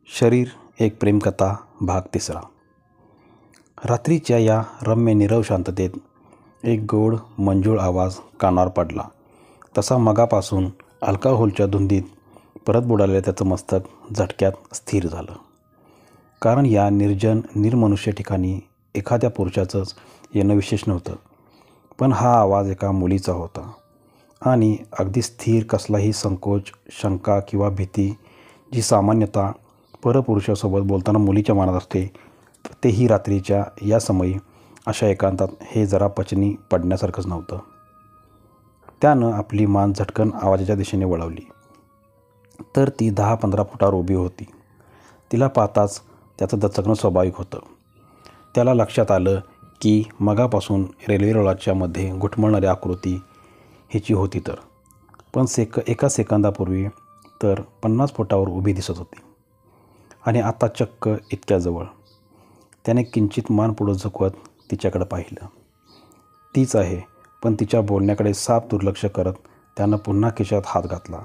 शरीर एक प्रेमकथा भाग 3. रात्रीच्या या रम्य नीरव शांततेत एक गोड मंजूळ आवाज कानावर पडला. तसा मगापासून अल्कोहोलच्या धुंदीत परत बुडालेलं त्याचं मस्तक झटक्यात स्थिर झालं. कारण या निर्जन निर्मनुष्य ठिकाणी एखाद्या पुरुषाचंच येणं विशेष नव्हतं, पण हा आवाज एका मुलीचा होता. आणि अगदी स्थिर, कसलाही संकोच, शंका किंवा भीती जी सामान्यतः परपुरुषासोबत बोलताना मुलीच्या मनात असते, तेही रात्रीच्या या समयी अशा एकांतात हे जरा पचनी पडण्यासारखंच नव्हतं. त्यानं आपली मान झटकन आवाजाच्या दिशेने वळवली तर ती 10-15 फुटावर उभी होती. तिला पाहताच त्याचं दचकणं स्वाभाविक होतं. त्याला लक्षात आलं की मगापासून रेल्वे रुळाच्या मध्ये घुटमळणारी आकृती हिची होती तर, पण एका सेकंदापूर्वी तर 50 फुटावर उभी दिसत होती. आणि आता चक्क इतक्या जवळ. त्याने किंचित मान पुढं झुकवत तिच्याकडे पाहिलं. तीच आहे, पण तिच्या बोलण्याकडे साफ दुर्लक्ष करत त्यानं पुन्हा खिशात हात घातला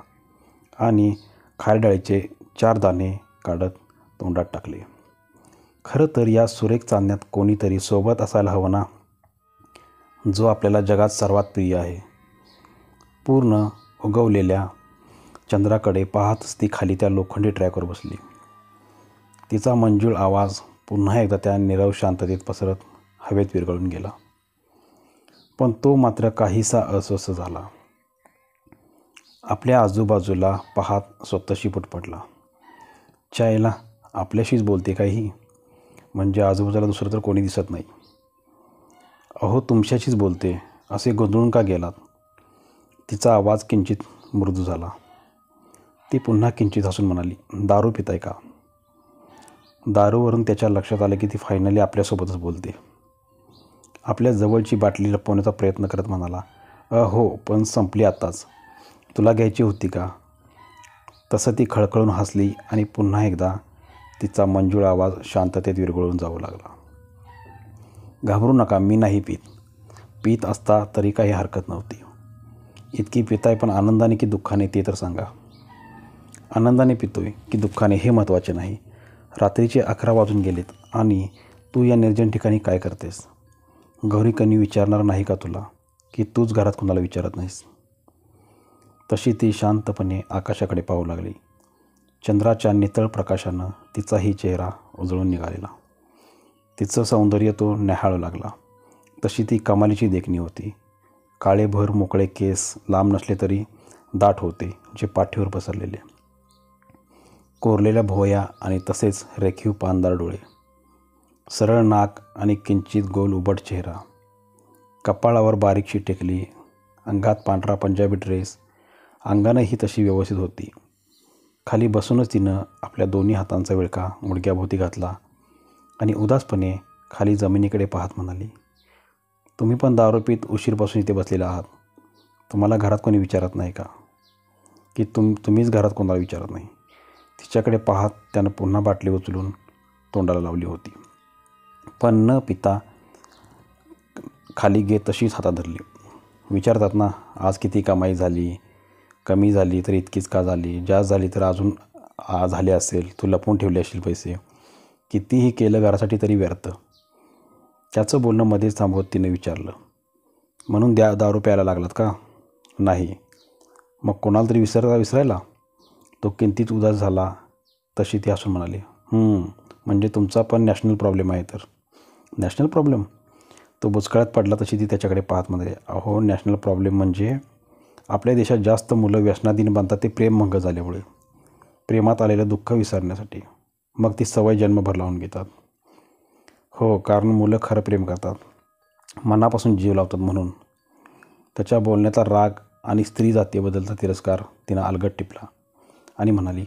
आणि खारडाळीचे 4 दाणे काढत तोंडात टाकले. खरं तर या सुरेख चांदण्यात कोणीतरी सोबत असायला हवं ना, जो आपल्याला जगात सर्वात प्रिय आहे. पूर्ण उगवलेल्या चंद्राकडे पाहतच ती खाली त्या लोखंडी ट्रॅकवर बसली. तिचा मंजूळ आवाज पुन्हा एकदा त्या नीरव शांततेत पसरत हवेत विरघळून गेला. पण तो मात्र काहीसा अस्वस्थ झाला. आपल्या आजूबाजूला पाहत स्वतःशी पुटपटला. चायला आपल्याशीच बोलते काही, म्हणजे आजूबाजूला दुसरं तर कोणी दिसत नाही. अहो तुमच्याशीच बोलते, असे गोंधळून का गेलात? तिचा आवाज किंचित मृदू झाला. ती पुन्हा किंचित हसून म्हणाली, दारू पिताय का? दारूवरून त्याच्या लक्षात आलं की ती फायनली आपल्यासोबतच बोलते. आपल्या जवळची बाटली लपवण्याचा प्रयत्न करत म्हणाला, हो, पण संपली आत्ताच. तुला घ्यायची होती का? तसं ती खळखळून हसली आणि पुन्हा एकदा तिचा मंजूळ आवाज शांततेत विरघळून जाऊ लागला. घाबरू नका, मी नाही पीत असता तरी काही हरकत नव्हती. इतकी पिताय पण आनंदाने की दुःखाने ते तर सांगा. आनंदाने पितोय की दुःखाने हे महत्त्वाचे नाही. रात्रीचे 11 वाजून गेलेत आणि तू या निर्जन ठिकाणी काय करतेस? गौरी कनी विचारणार नाही का तुला की तूच घरात कोणाला विचारत नाहीस? तशी ती शांतपणे आकाशाकडे पाहू लागली. चंद्राच्या नितळ प्रकाशानं तिचाही चेहरा उजळून निघालेला. तिचं सौंदर्य तो न्याहाळू लागला. तशी ती कमालीची देखणी होती. काळेभर मोकळे केस लांब नसले तरी दाट होते, जे पाठीवर पसरलेले. कोरलेल्या भोवया आणि तसेच रेखीव पानदार डोळे, सरळ नाक आणि किंचित गोल उबट चेहरा. कपाळावर बारीकशी टेकली, अंगात पांढरा पंजाबी ड्रेस, अंगानंही तशी व्यवस्थित होती. खाली बसूनच तिनं आपल्या दोन्ही हातांचा विळखा मुडक्याभोवती घातला आणि उदासपणे खाली जमिनीकडे पाहत म्हणाली, तुम्ही पण दारू पीत उशीरपासून इथे बसलेला आहात. तुम्हाला घरात कोणी विचारत नाही का? की तुम्हीच घरात कोणाला विचारत नाही? तिच्याकडे पाहत त्यानं पुन्हा बाटली उचलून तोंडाला लावली होती, पण न पिता खाली घेत तशीच हातात धरली. विचारतात ना, आज किती कमाई झाली? कमी झाली तर इतकीच का झाली? जास्त झाली तर अजून झाले असेल, तू लपवून ठेवले असतील पैसे. कितीही केलं घरासाठी तरी व्यर्थ. त्याचं बोलणं मध्येच थांबवत तिने विचारलं, म्हणून दारू प्यायला लागलात का? नाही. मग कोणाला तरी विसरायला? तो किंचित उदास झाला. तशी ती हसून म्हणाली, म्हणजे तुमचा पण नॅशनल प्रॉब्लेम आहे तर? National problem? तो बुचकळ्यात पडला. तशी ती त्याच्याकडे पाहत म्हणाली, अहो नॅशनल प्रॉब्लेम म्हणजे आपल्या देशात जास्त मुलं व्यसनाधीन बनतात ते प्रेमभंग झाल्यामुळे. प्रेमात आलेलं दुःख विसरण्यासाठी. मग ती सवय जन्मभर लावून घेतात. हो, कारण मुलं खरं प्रेम करतात, मनापासून जीव लावतात म्हणून. त्याच्या बोलण्याचा राग आणि स्त्री जातीबद्दलचा तिरस्कार तिनं अलगद टिपला आणि म्हणाली,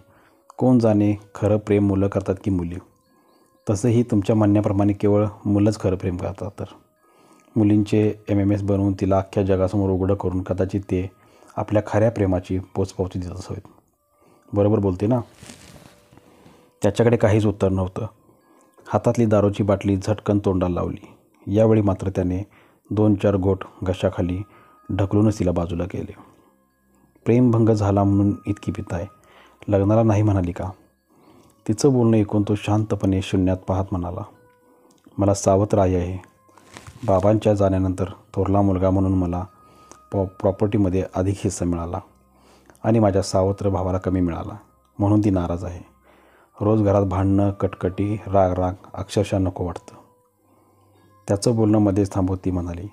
कोण जाणे खरं प्रेम मुलं करतात की मुली? तसंही तुमच्या म्हणण्याप्रमाणे केवळ मुलंच खरं प्रेम करतात तर. मुलींचे MMS बनवून तिला अख्ख्या जगासमोर उघडं करून कदाचित ते आपल्या खऱ्या प्रेमाची पोचपावती देत असावेत. बरोबर बोलते ना? त्याच्याकडे काहीच उत्तर नव्हतं. हातातली दारूची बाटली झटकन तोंडाला लावली. यावेळी मात्र त्याने 2-4 घोट घशाखाली ढकलूनच तिला बाजूला केले. प्रेमभंग झाला म्हणून इतकी पिताय, लग्नाला नाही म्हणाली का? तिचं बोलणं ऐकून तो शांतपणे शून्यात पाहत म्हणाला, मला सावत्र आई आहे. बाबांच्या जाण्यानंतर थोरला मुलगा म्हणून मला प्रॉपर्टीमध्ये अधिक हिस्सा मिळाला आणि माझ्या सावत्र भावाला कमी मिळाला, म्हणून ती नाराज आहे. रोज घरात भांडणं, कटकटी, राग अक्षरशः नको वाटतं. त्याचं बोलणं मध्येच थांबवत ती म्हणाली,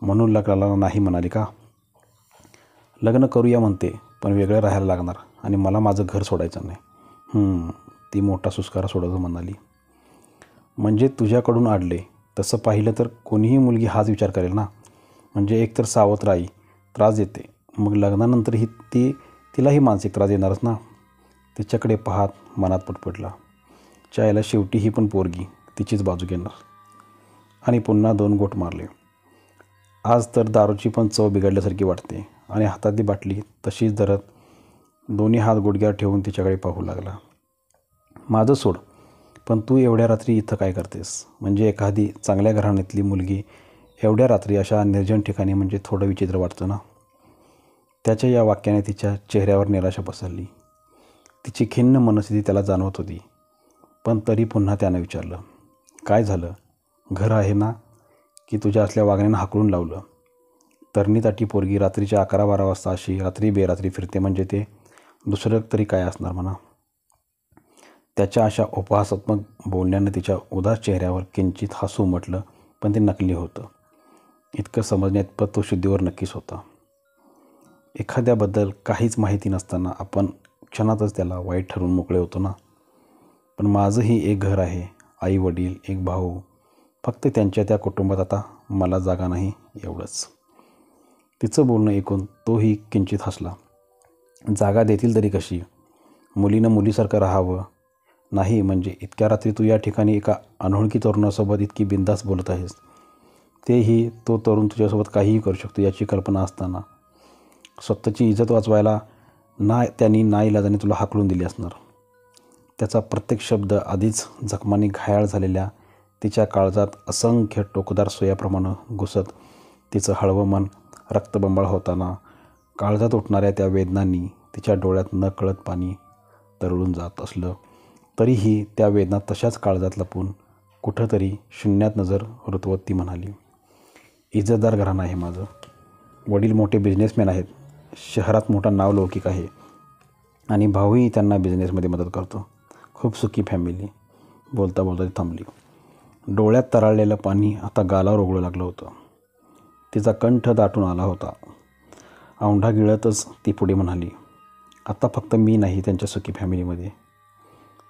म्हणून लग्नाला नाही म्हणाली का? लग्न करूया म्हणते, पण वेगळं राहायला लागणार आणि मला माझं घर सोडायचं नाही. ती मोठा सुस्कारा सोडत म्हणाली, म्हणजे तुझ्याकडून आडले. तसं पाहिलं तर कोणीही मुलगी हाच विचार करेल ना. म्हणजे एकतर सावत्र आई त्रास देते, मग लग्नानंतरही तिलाही मानसिक त्रास येणारच ना. तिच्याकडे पाहत मनात पुटपुटला, चायला शेवटी ही पण पोरगी तिचीच बाजू घेणार. आणि पुन्हा 2 घोट मारले. आज तर दारूची पण चव बिघडल्यासारखी वाटते आणि हातातली बाटली तशीच धरत दोन्ही हात गुडघ्यावर ठेवून तिच्याकडे पाहू लागला. माझं सोड, पण तू एवढ्या रात्री इथं काय करतेस? म्हणजे एखादी चांगल्या घराण्यातली मुलगी एवढ्या रात्री अशा निर्जन ठिकाणी म्हणजे थोडं विचित्र वाटतं ना. त्याच्या या वाक्याने तिच्या चेहऱ्यावर निराशा पसरली. तिची खिन्न मनस्थिती त्याला जाणवत होती. पण तरी पुन्हा त्यानं विचारलं, काय झालं? घर आहे ना, की तुझ्या असल्या वागण्यानं हाकलून लावलं? तरणीताठी पोरगी रात्रीच्या 11-12 वाजता अशी रात्री बेरात्री फिरते म्हणजे ते दुसरं तरी काय असणार म्हणा. त्याच्या अशा उपहासात्मक बोलण्यानं तिच्या उदास चेहऱ्यावर किंचित हसू उमटलं, पण ते नकली होतं. इतकं समजण्यात तो शुद्धीवर नक्कीच होता. एखाद्याबद्दल काहीच माहिती नसताना आपण क्षणातच त्याला वाईट ठरवून मोकळे होतो ना. पण माझंही एक घर आहे, आई वडील, एक भाऊ. फक्त त्यांच्या त्या कुटुंबात आता मला जागा नाही, एवढंच. तिचं बोलणं ऐकून तोही किंचित हसला. जागा देतील तरी कशी? मुलीनं मुलीसारखं राहावं. नाही म्हणजे इतक्या रात्री तू या ठिकाणी एका अनोळखी तरुणासोबत इतकी बिनधास्त बोलत आहेस, तेही तो तरुण तुझ्यासोबत काहीही करू शकतो याची कल्पना असताना. स्वतःची इज्जत वाचवायला त्यांनी नाईलाजाने तुला हाकलून दिली असणार. त्याचा प्रत्येक शब्द आधीच जखमांनी घायाळ झालेल्या तिच्या काळजात असंख्य टोकदार सोयाप्रमाणे घुसत तिचं हळवं मन रक्तबंबाळ होताना काळजात उठणाऱ्या त्या वेदनांनी तिच्या डोळ्यात नकळत पाणी तरळून जात असलं तरीही त्या वेदना तशाच काळजात लपून कुठंतरी शून्यात नजर रुतवत ती म्हणाली, इज्जतदार घराणं आहे माझं. वडील मोठे बिझनेसमॅन आहेत, शहरात मोठा नावलौकिक आहे आणि भाऊही त्यांना बिझनेसमध्ये मदत करतो. खूप सुखी फॅमिली. बोलता बोलता ती थांबली. डोळ्यात तरळलेलं पाणी आता गालावर ओघळू लागलं होतं. तिचा कंठ दाटून आला होता. औंढा गिळतच ती पुढे म्हणाली, आता फक्त मी नाही त्यांच्या सुखी फॅमिलीमध्ये.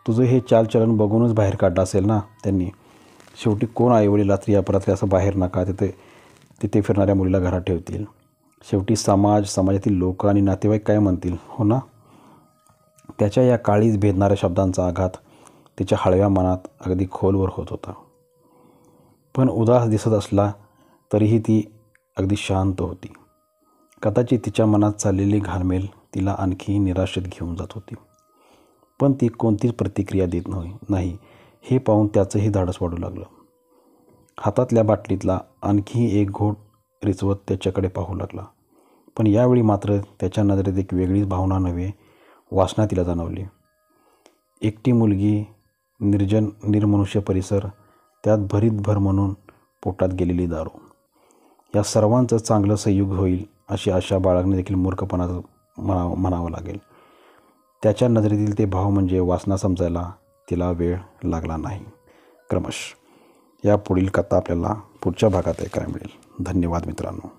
तुझं हे चालचलन बघूनच बाहेर काढलं असेल ना त्यांनी. शेवटी कोण आईवडील रात्री अपरात्री असं बाहेर नका तिथे फिरणाऱ्या मुलीला घरात ठेवतील. शेवटी समाजातील लोक आणि नातेवाईक काय म्हणतील, हो ना. त्याच्या या काळीज भेदणाऱ्या शब्दांचा आघात तिच्या हळव्या मनात अगदी खोलवर होत होता. पण उदास दिसत असला तरीही ती अगदी शांत होती. कदाचित तिच्या मनात चाललेली घालमेल तिला आणखी निराशेत घेऊन जात होती. पण ती कोणतीच प्रतिक्रिया देत नाही हे पाहून त्याचंही धाडस वाढू लागलं. हातातल्या बाटलीतला आणखी एक घोट रिचवत त्याच्याकडे पाहू लागला. पण यावेळी मात्र त्याच्या नजरेत एक वेगळीच भावना नव्हे, वासना तिला जाणवली. एकटी मुलगी, निर्जन निर्मनुष्य परिसर, त्यात भरीत भर म्हणून पोटात गेलेली दारू. या सर्वांचं चांगलं संयोग होईल अशी आशा बाळगणे देखील मूर्खपणाचं म्हणावं लागेल. त्याच्या नजरेतील ते भाव म्हणजे वासना समजायला तिला वेळ लागला नाही. क्रमश या पुढील कथा आपल्याला पुढच्या भागात ऐकायला मिळेल. धन्यवाद मित्रांनो.